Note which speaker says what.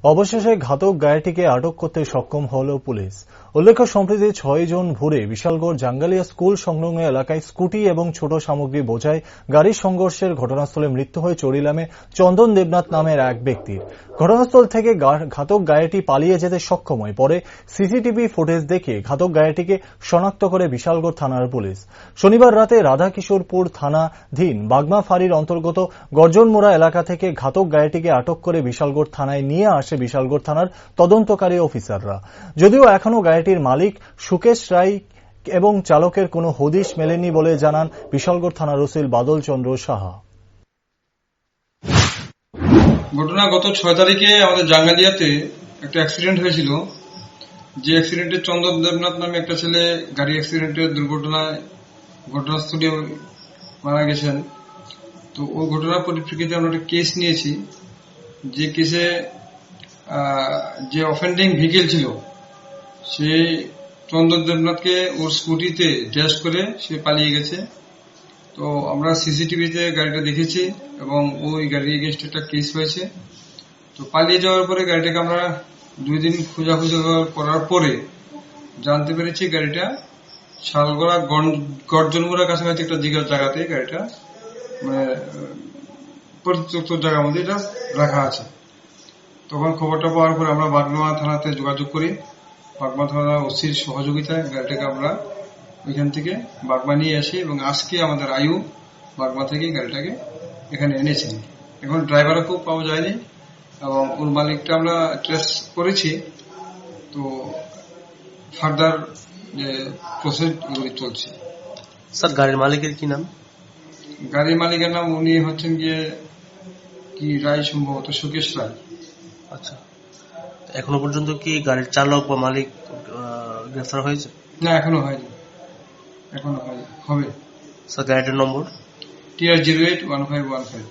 Speaker 1: অবশেষে ঘাতক গায়েটিকে আটক করতে সক্ষম হল পুলিশ। উল্লেখ্য, সম্প্রতি 6 জুন ভোরে বিশালগড় জাঙ্গালিয়া স্কুল সংলগ্ন এলাকায় স্কুটি এবং ছোট সামগ্রী বোঝাই গাড়ির সংঘর্ষের ঘটনাস্থলে মৃত্যু হয় চরিলামে চন্দন দেবনাথ নামের এক ব্যক্তির। ঘটনাস্থল থেকে ঘাতক গায়েটি পালিয়ে যেতে সক্ষম হয়। পরে সিসিটিভি ফুটেজ দেখে ঘাতক গায়েটিকে শনাক্ত করে বিশালগড় থানার পুলিশ। শনিবার রাতে রাধাকিশোরপুর থানাধীন বাগমা ফাঁড়ির অন্তর্গত গর্জনমোড়া এলাকা থেকে ঘাতক গায়েটিকে আটক করে বিশালগড় থানায় নিয়ে আসে বিশালগড় থানার তদন্তকারী অফিসাররা। যদিও এখনো গাড়িটির মালিক সুকেশ রায় এবং চালকের কোনো হদিশ মেলেনি বলে জানান বিশালগড় থানার ওসি বাদল চন্দ্র সাহা।
Speaker 2: ঘটনা গত 6 তারিখে আমাদের জাঙ্গালিয়াতে একটা অ্যাক্সিডেন্ট হয়েছিল। যে অ্যাক্সিডেন্টে চন্দন দেবনাথ নামে একটা ছেলে গাড়ি অ্যাক্সিডেন্টের দুর্ঘটনায় ঘটনাস্থলে মারা গেছেন। তো ওই ঘটনার পরিপ্রেক্ষিতে আমরা একটা কেস নিয়েছি। যে কেসে যে অফেন্ডিং ভেহিকেল ছিল সে চন্দন দেবনাথকে ওর স্কুটিতে ড্যাশ করে সে পালিয়ে গেছে। তো আমরা সিসিটিভিতে গাড়িটা দেখেছি এবং ওই গাড়ির এগেইনস্টে একটা কেস হয়েছে। তো পালিয়ে যাওয়ার পরে গাড়িটাকে আমরা 2 দিন খোঁজাখুঁজি করার পরে জানতে পেরেছি গাড়িটা শালগড়া গর্জনমোড়ার কাছাকাছি একটা জায়গাতে গাড়িটা মানে পরিত্যক্ত জায়গার মধ্যে এটা রাখা আছে। তখন খবরটা পাওয়ার পরে আমরা বাগমা থানাতে যোগাযোগ করি। বাগমা থানা ওসির সহযোগিতায় গাড়িটাকে আমরা ওইখান থেকে বাগমা নিয়ে আসি এবং আজকে আমাদের আয়ু বাগমা থেকে গাড়িটাকে এখানে এনেছেন। এখন ড্রাইভারও খুব পাওয়া যায়নি এবং ওর মালিকটা আমরা ট্রেস করেছি। তো ফার্দার যে প্রসেস এগুলি চলছে।
Speaker 3: স্যার, গাড়ির মালিকের কি নাম?
Speaker 2: গাড়ির মালিকের নাম উনি হচ্ছেন গিয়ে কি রায়, সম্ভবত সুকেশ রায়।
Speaker 3: আচ্ছা, এখনো পর্যন্ত কি গাড়ির চালক বা মালিক গ্রেফতার হয়েছে?
Speaker 2: না, এখনো হয়নি। হবে।
Speaker 3: স্যার, গাড়িটার নম্বর?
Speaker 2: TR 081515।